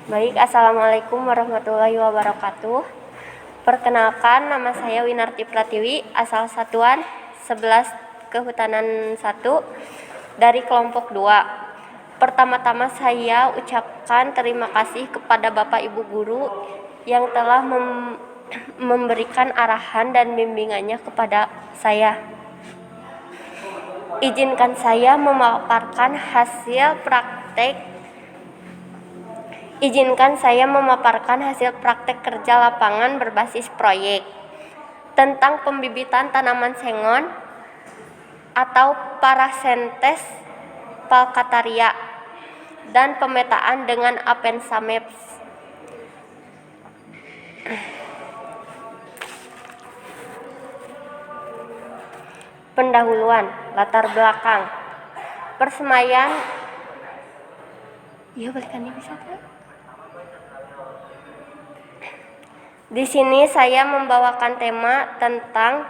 Baik, Assalamualaikum warahmatullahi wabarakatuh. Perkenalkan, nama saya Winarti Pratiwi, asal satuan 11 Kehutanan 1 dari kelompok 2. Pertama-tama saya ucapkan terima kasih kepada Bapak Ibu Guru yang telah memberikan arahan dan bimbingannya kepada saya. Izinkan saya memaparkan hasil praktek kerja lapangan berbasis proyek tentang pembibitan tanaman sengon atau Parasentes falcataria dan pemetaan dengan Apensa Maps. Pendahuluan, latar belakang. Persemaian bisa kan? Di sini saya membawakan tema tentang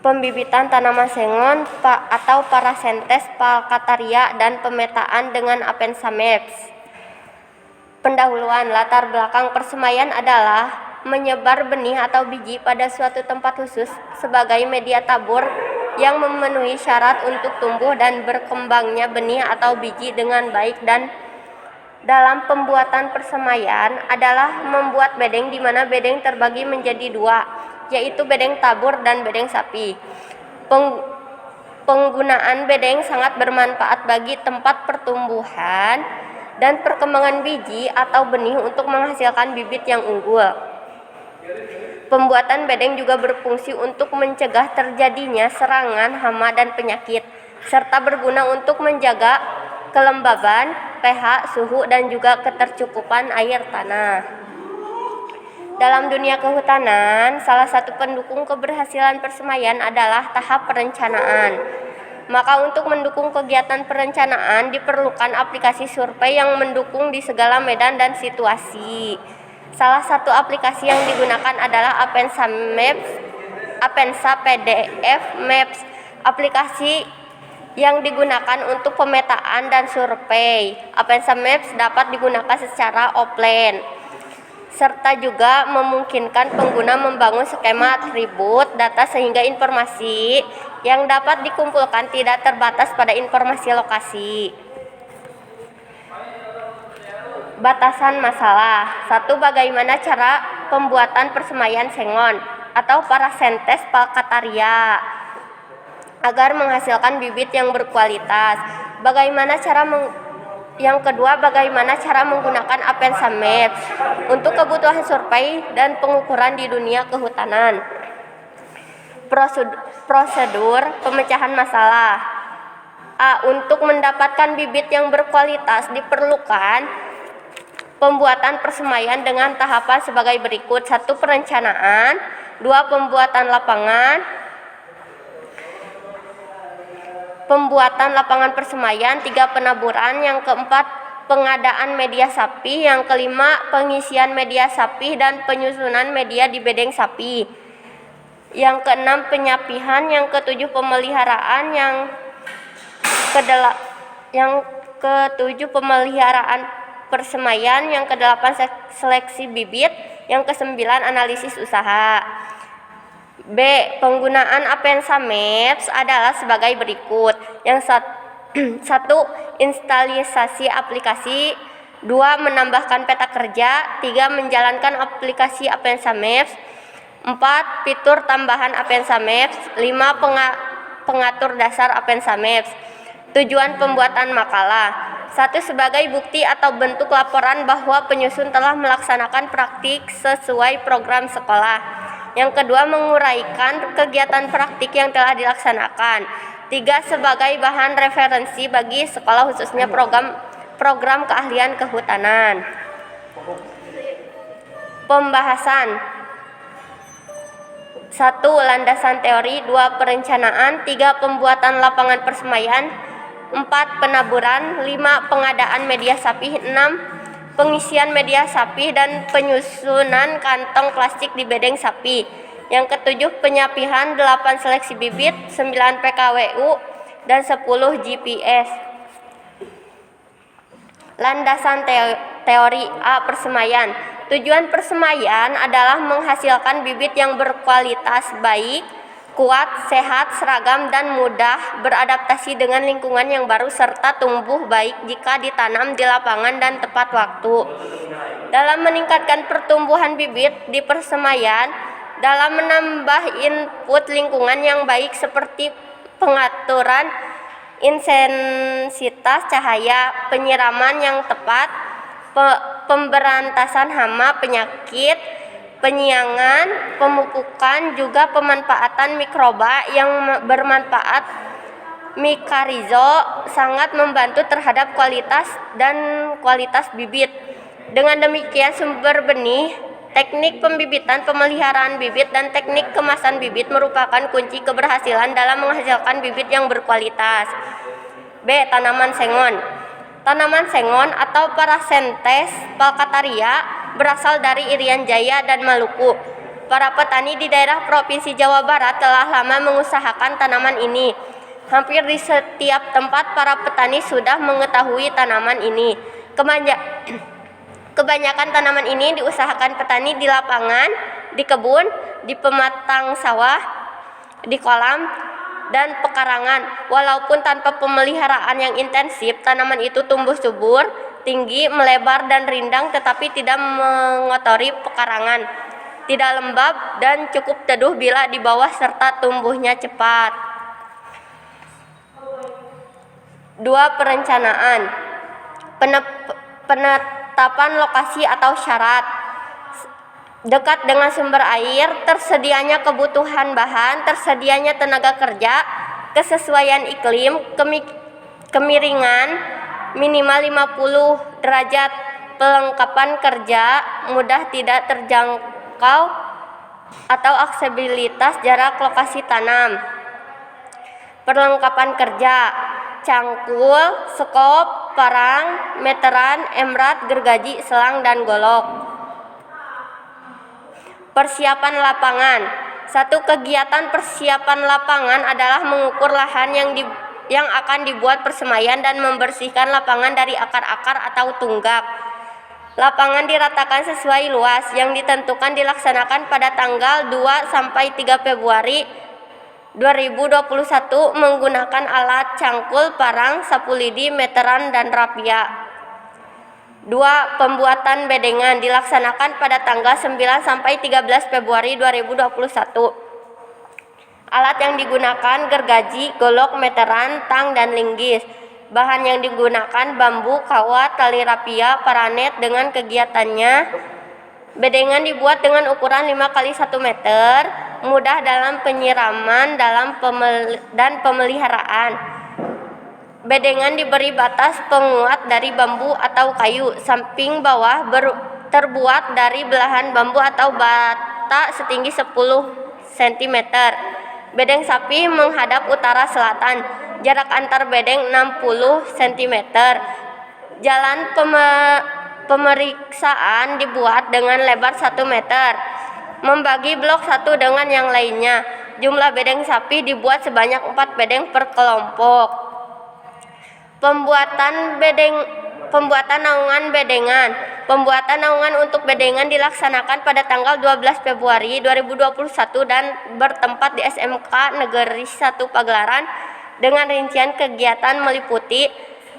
pembibitan tanaman sengon atau Parasentes falcataria dan pemetaan dengan Apensa Maps. Pendahuluan, latar belakang. Persemaian adalah menyebar benih atau biji pada suatu tempat khusus sebagai media tabur yang memenuhi syarat untuk tumbuh dan berkembangnya benih atau biji dengan baik. Dan dalam pembuatan persemaian adalah membuat bedeng di mana bedeng terbagi menjadi dua, yaitu bedeng tabur dan bedeng sapi. Penggunaan bedeng sangat bermanfaat bagi tempat pertumbuhan dan perkembangan biji atau benih untuk menghasilkan bibit yang unggul. Pembuatan bedeng juga berfungsi untuk mencegah terjadinya serangan hama dan penyakit, serta berguna untuk menjaga kelembaban, pH, suhu, dan juga ketercukupan air tanah. Dalam dunia kehutanan, salah satu pendukung keberhasilan persemaian adalah tahap perencanaan. Maka untuk mendukung kegiatan perencanaan diperlukan aplikasi survei yang mendukung di segala medan dan situasi. Salah satu aplikasi yang digunakan adalah Apensa Maps, Apensa PDF Maps. Aplikasi yang digunakan untuk pemetaan dan survei. Apensa Maps dapat digunakan secara offline, serta juga memungkinkan pengguna membangun skema atribut data sehingga informasi yang dapat dikumpulkan tidak terbatas pada informasi lokasi. Batasan masalah. 1. Bagaimana cara pembuatan persemaian sengon atau Parasentes falcataria agar menghasilkan bibit yang berkualitas. Yang kedua, bagaimana cara menggunakan Apensa Maps untuk kebutuhan survei dan pengukuran di dunia kehutanan. Prosedur pemecahan masalah. A. Untuk mendapatkan bibit yang berkualitas diperlukan pembuatan persemaian dengan tahapan sebagai berikut. 1. Perencanaan. 2. Pembuatan lapangan persemaian. 3. Penaburan. Yang keempat, pengadaan media sapi. Yang kelima, pengisian media sapi dan penyusunan media di bedeng sapi. Yang keenam, penyapihan. Yang ketujuh, pemeliharaan. Yang ketujuh, pemeliharaan persemaian. Yang kedelapan, seleksi bibit. Yang kesembilan, analisis usaha. B. Penggunaan Apensa Maps adalah sebagai berikut. Yang 1. Instalisasi aplikasi. 2. Menambahkan peta kerja. 3. Menjalankan aplikasi Apensa Maps. 4. Fitur tambahan Apensa Maps. 5. Pengatur dasar Apensa Maps. Tujuan pembuatan makalah. 1. Sebagai bukti atau bentuk laporan bahwa penyusun telah melaksanakan praktik sesuai program sekolah. Yang kedua, menguraikan kegiatan praktik yang telah dilaksanakan. 3. Sebagai bahan referensi bagi sekolah khususnya program keahlian kehutanan. Pembahasan. 1. Landasan teori. 2. Perencanaan. 3. Pembuatan lapangan persemaian. 4. Penaburan. 5. Pengadaan media sapi. 6. Pengisian media sapi dan penyusunan kantong plastik di bedeng sapi. Yang ketujuh, penyapihan. 8. Seleksi bibit. 9. PKWU dan 10. GPS. Landasan teori A. Persemaian. Tujuan persemaian adalah menghasilkan bibit yang berkualitas baik, kuat, sehat, seragam, dan mudah beradaptasi dengan lingkungan yang baru serta tumbuh baik jika ditanam di lapangan dan tepat waktu. Dalam meningkatkan pertumbuhan bibit di persemaian, dalam menambah input lingkungan yang baik seperti pengaturan intensitas cahaya, penyiraman yang tepat, pemberantasan hama, penyakit, penyiangan, pemupukan, juga pemanfaatan mikroba yang bermanfaat mikarizo sangat membantu terhadap kualitas bibit. Dengan demikian sumber benih, teknik pembibitan, pemeliharaan bibit, dan teknik kemasan bibit merupakan kunci keberhasilan dalam menghasilkan bibit yang berkualitas. B. Tanaman sengon. Tanaman sengon atau Parasentes falcataria berasal dari Irian Jaya dan Maluku. Para petani di daerah Provinsi Jawa Barat telah lama mengusahakan tanaman ini. Hampir di setiap tempat para petani sudah mengetahui tanaman ini. Kebanyakan tanaman ini diusahakan petani di lapangan, di kebun, di pematang sawah, di kolam, dan pekarangan. Walaupun tanpa pemeliharaan yang intensif, tanaman itu tumbuh subur, tinggi, melebar, dan rindang, tetapi tidak mengotori pekarangan, tidak lembab, dan cukup teduh bila di bawah serta tumbuhnya cepat. 2. Perencanaan. Penetapan lokasi atau syarat. Dekat dengan sumber air, tersedianya kebutuhan bahan, tersedianya tenaga kerja, kesesuaian iklim, kemiringan minimal 50 derajat, pelengkapan kerja, mudah tidak terjangkau atau aksesibilitas jarak lokasi tanam. Perlengkapan kerja: cangkul, skop, parang, meteran, emrat, gergaji, selang, dan golok. Persiapan lapangan. Satu kegiatan persiapan lapangan adalah mengukur lahan yang akan dibuat persemaian dan membersihkan lapangan dari akar-akar atau tunggak. Lapangan diratakan sesuai luas yang ditentukan, dilaksanakan pada tanggal 2 sampai 3 Februari 2021 menggunakan alat cangkul, parang, sapu lidi, meteran, dan rapia. 2. Pembuatan bedengan dilaksanakan pada tanggal 9 sampai 13 Februari 2021. Alat yang digunakan gergaji, golok, meteran, tang, dan linggis. Bahan yang digunakan bambu, kawat, tali rapia, paranet. Dengan kegiatannya, bedengan dibuat dengan ukuran 5 x 1 meter, mudah dalam penyiraman dan pemeliharaan. Bedengan diberi batas penguat dari bambu atau kayu. Samping bawah terbuat dari belahan bambu atau bata setinggi 10 cm. Bedeng sapi menghadap utara selatan. Jarak antar bedeng 60 cm. Jalan pemeriksaan dibuat dengan lebar 1 meter. Membagi blok satu dengan yang lainnya. Jumlah bedeng sapi dibuat sebanyak 4 bedeng per kelompok. Pembuatan naungan bedengan. Pembuatan naungan untuk bedengan dilaksanakan pada tanggal 12 Februari 2021 dan bertempat di SMK Negeri 1 Pagelaran dengan rincian kegiatan meliputi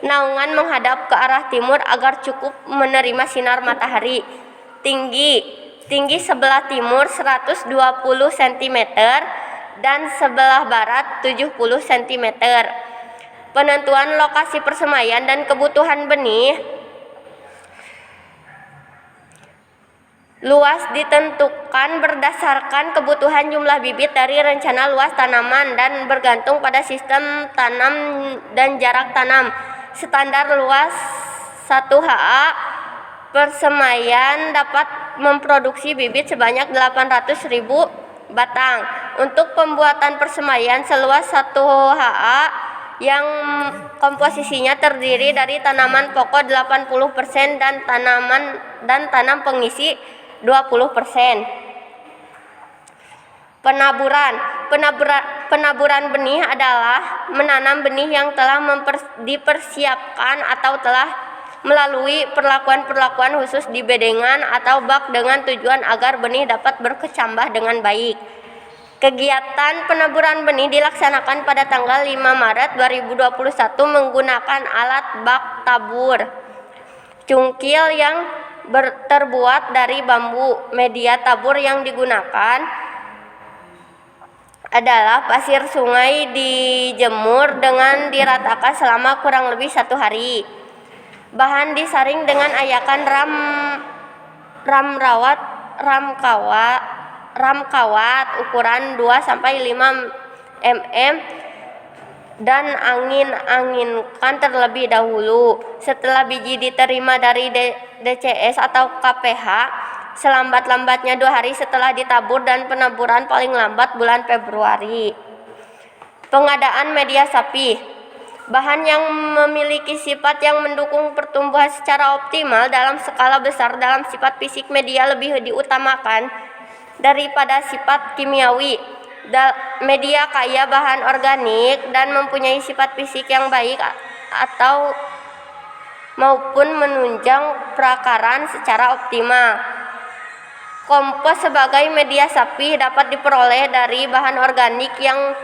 naungan menghadap ke arah timur agar cukup menerima sinar matahari. Tinggi sebelah timur 120 cm dan sebelah barat 70 cm. Penentuan lokasi persemaian dan kebutuhan benih. Luas ditentukan berdasarkan kebutuhan jumlah bibit dari rencana luas tanaman dan bergantung pada sistem tanam dan jarak tanam. Standar luas 1 ha persemaian dapat memproduksi bibit sebanyak 800.000 batang. Untuk pembuatan persemaian seluas 1 ha yang komposisinya terdiri dari tanaman pokok 80% dan tanam pengisi 20%. Penaburan benih adalah menanam benih yang telah dipersiapkan atau telah melalui perlakuan-perlakuan khusus di bedengan atau bak dengan tujuan agar benih dapat berkecambah dengan baik. Kegiatan penaburan benih dilaksanakan pada tanggal 5 Maret 2021 menggunakan alat bak tabur cungkil yang terbuat dari bambu. Media tabur yang digunakan adalah pasir sungai dijemur dengan diratakan selama kurang lebih 1 hari. Bahan disaring dengan ayakan ram kawat ukuran 2-5 mm dan angin-anginkan terlebih dahulu. Setelah biji diterima dari DCS atau KPH, selambat-lambatnya 2 hari setelah ditabur dan penaburan paling lambat bulan Februari. Pengadaan media sapi. Bahan yang memiliki sifat yang mendukung pertumbuhan secara optimal dalam skala besar dalam sifat fisik media lebih diutamakan daripada sifat kimiawi. Media kaya bahan organik dan mempunyai sifat fisik yang baik atau maupun menunjang perakaran secara optimal. Kompos sebagai media sapi dapat diperoleh dari bahan organik yang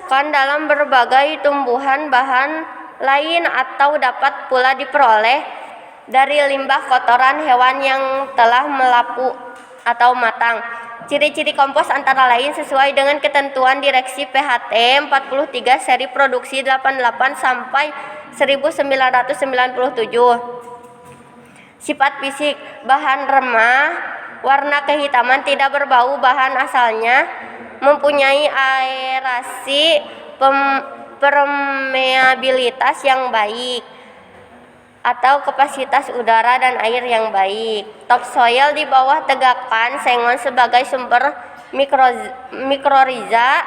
dalam berbagai tumbuhan bahan lain atau dapat pula diperoleh dari limbah kotoran hewan yang telah melapu atau matang. Ciri-ciri kompos antara lain sesuai dengan ketentuan Direksi PHT 43 seri produksi 88 sampai 1997. Sifat fisik, bahan remah, warna kehitaman, tidak berbau, bahan asalnya mempunyai aerasi, permeabilitas yang baik atau kapasitas udara dan air yang baik. Topsoil di bawah tegakan sengon sebagai sumber mikroriza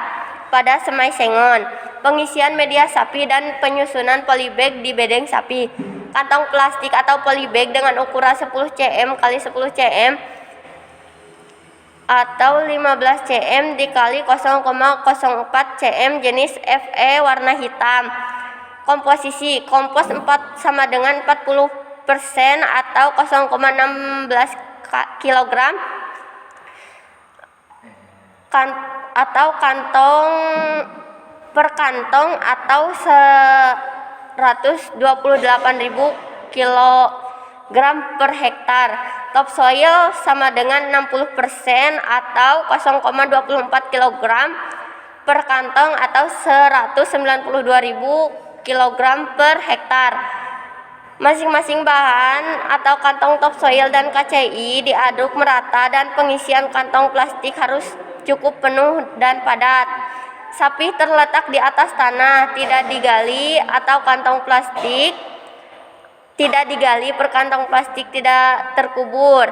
pada semai sengon. Pengisian media sapi dan penyusunan polybag di bedeng sapi. Kantong plastik atau polybag dengan ukuran 10 cm x 10 cm atau 15 cm dikali 0,04 cm jenis Fe warna hitam. Komposisi kompos 4 sama dengan 40% atau 0,16 kg atau kantong per kantong atau 128.000 kg per hektar. Topsoil sama dengan 60% atau 0,24 kg per kantong atau 192.000 kg per hektar. Masing-masing bahan atau kantong topsoil dan KCI diaduk merata dan pengisian kantong plastik harus cukup penuh dan padat. Sapi terletak di atas tanah, tidak digali atau kantong plastik tidak digali per kantong plastik tidak terkubur.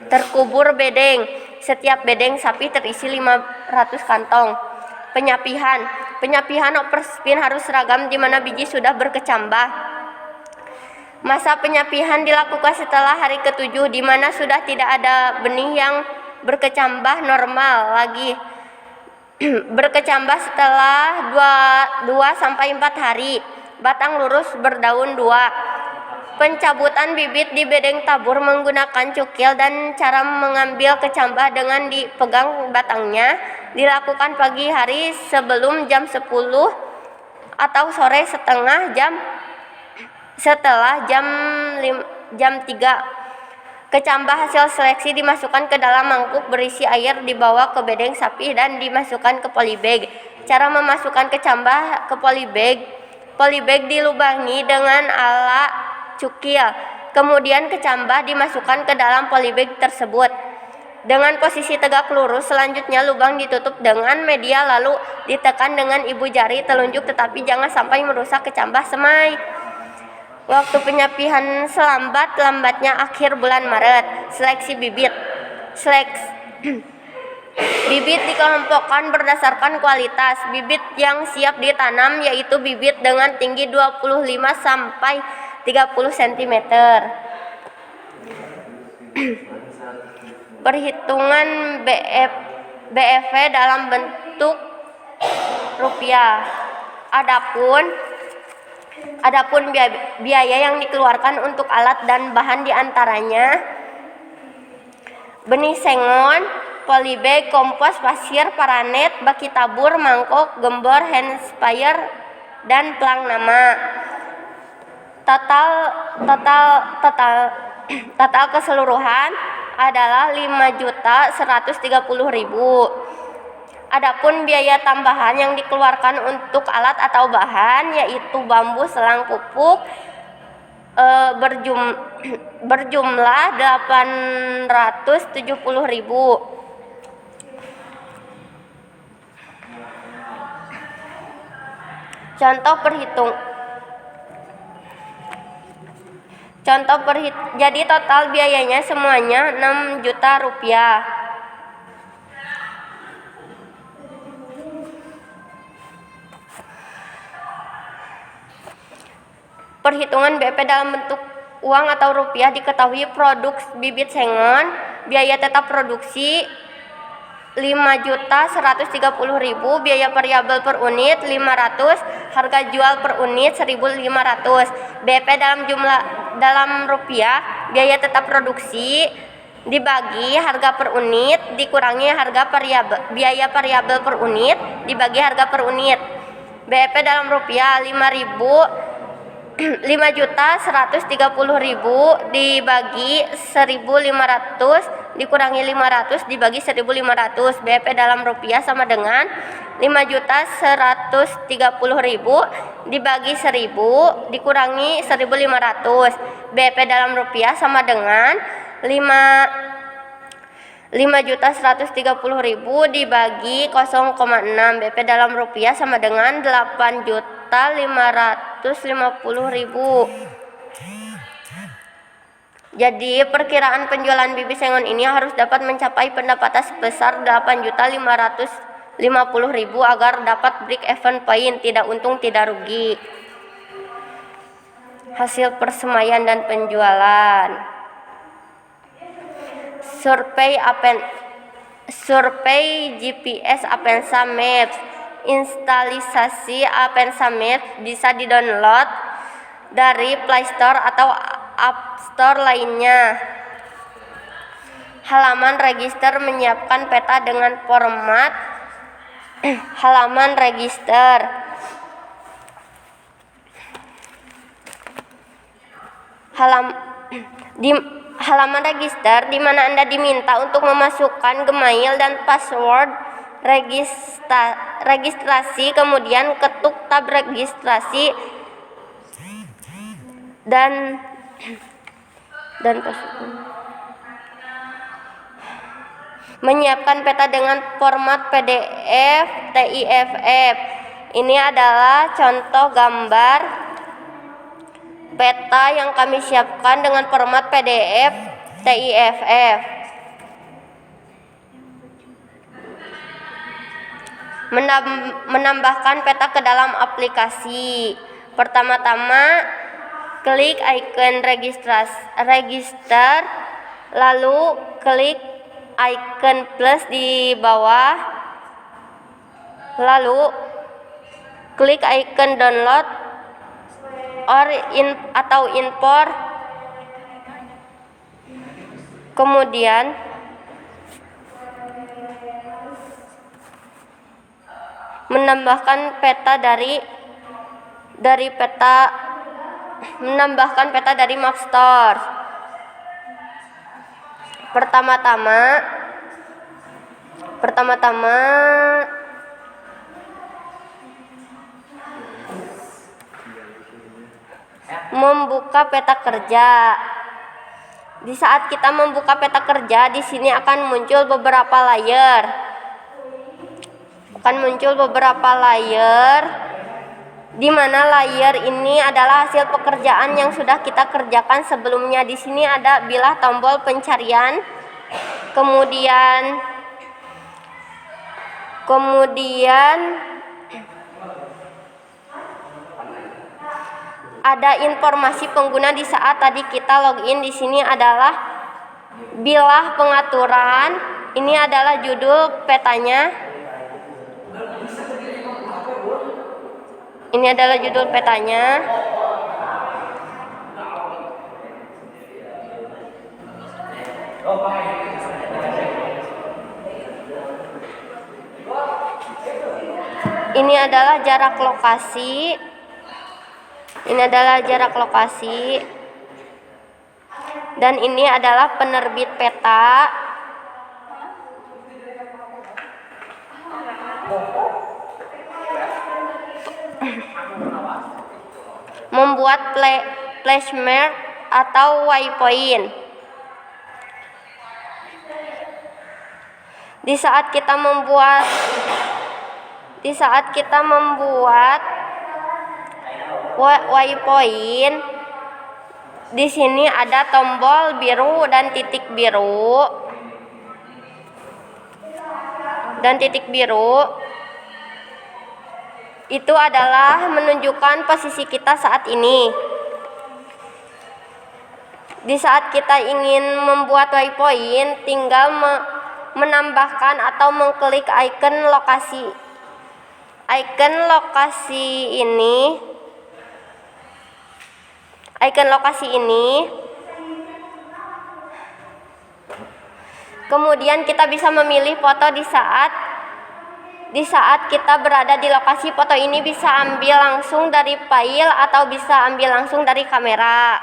Terkubur bedeng. Setiap bedeng sapi terisi 500 kantong. Penyapihan overspin harus seragam di mana biji sudah berkecambah. Masa penyapihan dilakukan setelah hari ke-7 di mana sudah tidak ada benih yang berkecambah normal lagi. Berkecambah setelah 2-4 hari. Batang lurus berdaun 2. Pencabutan bibit di bedeng tabur menggunakan cukil dan cara mengambil kecambah dengan dipegang batangnya dilakukan pagi hari sebelum jam 10 atau sore setelah jam 3. Kecambah hasil seleksi dimasukkan ke dalam mangkuk berisi air, dibawa ke bedeng sapi dan dimasukkan ke polybag. Cara memasukkan kecambah ke polybag dilubangi dengan alat cukil. Kemudian kecambah dimasukkan ke dalam polybag tersebut dengan posisi tegak lurus. Selanjutnya lubang ditutup dengan media lalu ditekan dengan ibu jari telunjuk tetapi jangan sampai merusak kecambah semai. Waktu penyapihan selambat-lambatnya akhir bulan Maret. Seleksi bibit. Bibit dikelompokkan berdasarkan kualitas. Bibit yang siap ditanam yaitu bibit dengan tinggi 25 sampai 30 cm. Perhitungan BFV dalam bentuk rupiah. Adapun biaya yang dikeluarkan untuk alat dan bahan diantaranya benih sengon, polybag, kompos, pasir, paranet, baki tabur, mangkok, gembor, hand sprayer, dan pelang nama. Total keseluruhan adalah 5.130.000. Adapun biaya tambahan yang dikeluarkan untuk alat atau bahan yaitu bambu, selang, pupuk berjumlah 870.000. Jadi total biayanya semuanya 6 juta rupiah. Perhitungan BEP dalam bentuk uang atau rupiah diketahui. Produk bibit sengon, biaya tetap produksi 5.130.000, biaya variabel per unit 500, harga jual per unit 1.500. BEP dalam rupiah, biaya tetap produksi dibagi harga per unit dikurangi biaya variabel per unit dibagi harga per unit. BEP dalam rupiah 5.130.000 dibagi 1.500 dikurangi 500 dibagi 1.500. BEP dalam rupiah sama dengan 5.130.000 dibagi 1.000 dikurangi 1.500. BEP dalam rupiah sama dengan 5.130.000 dibagi 0,6. BEP dalam rupiah sama dengan 8.550.000. Jadi perkiraan penjualan bibit sengon ini harus dapat mencapai pendapatan sebesar 8.550.000 agar dapat break even point, tidak untung tidak rugi. Hasil persemaian dan penjualan. Survei GPS Apensa Maps. Instalisasi Apensa Maps bisa di-download dari Play Store atau App Store lainnya. Halaman register menyiapkan peta dengan format halaman register. Halaman register di mana Anda diminta untuk memasukkan Gmail dan password registrasi, kemudian ketuk tab registrasi dan menyiapkan peta dengan format PDF TIFF. Ini adalah contoh gambar peta yang kami siapkan dengan format PDF TIFF. Menambahkan peta ke dalam aplikasi. Pertama-tama klik icon register, lalu klik icon plus di bawah, lalu klik icon download atau import, kemudian menambahkan peta dari Map Store. Pertama-tama membuka peta kerja. Di saat kita membuka peta kerja, di sini akan muncul beberapa layer. Di mana layer ini adalah hasil pekerjaan yang sudah kita kerjakan sebelumnya. Di sini ada bilah tombol pencarian, kemudian ada informasi pengguna di saat tadi kita login. Di sini adalah bilah pengaturan. Ini adalah judul petanya. Ini adalah judul petanya. Ini adalah jarak lokasi. Ini adalah jarak lokasi. Dan ini adalah penerbit peta. Membuat flashmark atau waypoint. Di saat kita membuat waypoint, di sini ada tombol biru dan titik biru. Itu adalah menunjukkan posisi kita saat ini. Di saat kita ingin membuat waypoint, tinggal menambahkan atau mengklik icon lokasi. Icon lokasi ini. Kemudian kita bisa memilih foto di saat kita berada di lokasi. Foto ini bisa ambil langsung dari file atau bisa ambil langsung dari kamera.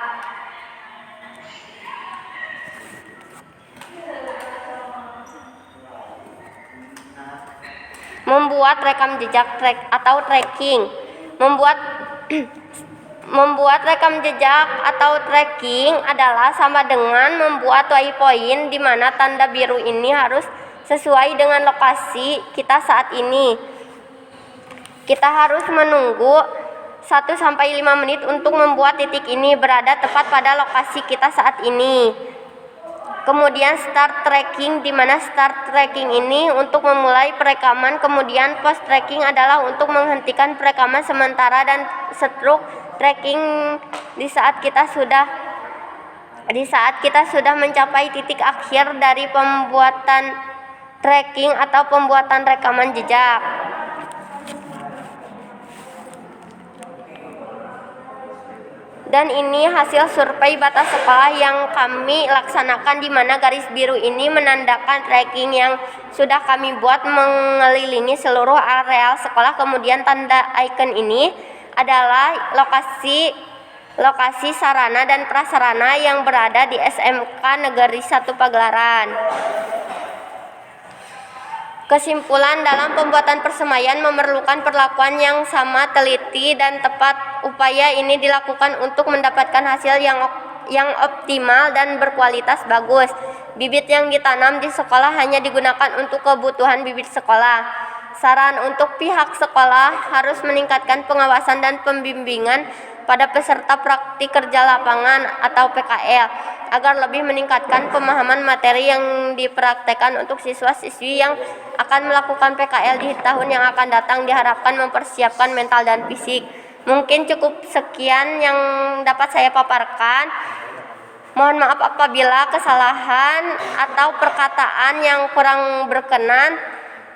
Membuat rekam jejak atau tracking. Membuat rekam jejak atau tracking adalah sama dengan membuat waypoint, di mana tanda biru ini harus sesuai dengan lokasi kita saat ini. Kita harus menunggu 1-5 menit untuk membuat titik ini berada tepat pada lokasi kita saat ini. Kemudian start tracking, di mana start tracking ini untuk memulai perekaman, kemudian post tracking adalah untuk menghentikan perekaman sementara, dan stroke tracking di saat kita sudah mencapai titik akhir dari pembuatan tracking atau pembuatan rekaman jejak. Dan ini hasil survei batas sekolah yang kami laksanakan, di mana garis biru ini menandakan tracking yang sudah kami buat mengelilingi seluruh areal sekolah. Kemudian tanda icon ini adalah lokasi sarana dan prasarana yang berada di SMK Negeri 1 Pagelaran. Kesimpulan, dalam pembuatan persemaian memerlukan perlakuan yang sama, teliti, dan tepat. Upaya ini dilakukan untuk mendapatkan hasil yang optimal dan berkualitas bagus. Bibit yang ditanam di sekolah hanya digunakan untuk kebutuhan bibit sekolah. Saran untuk pihak sekolah harus meningkatkan pengawasan dan pembimbingan pada peserta praktik kerja lapangan atau PKL agar lebih meningkatkan pemahaman materi yang dipraktekkan untuk siswa-siswi yang akan melakukan PKL di tahun yang akan datang. Diharapkan mempersiapkan mental dan fisik. Mungkin cukup sekian yang dapat saya paparkan. Mohon maaf apabila kesalahan atau perkataan yang kurang berkenan.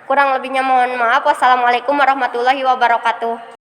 Kurang lebihnya mohon maaf. Wassalamualaikum warahmatullahi wabarakatuh.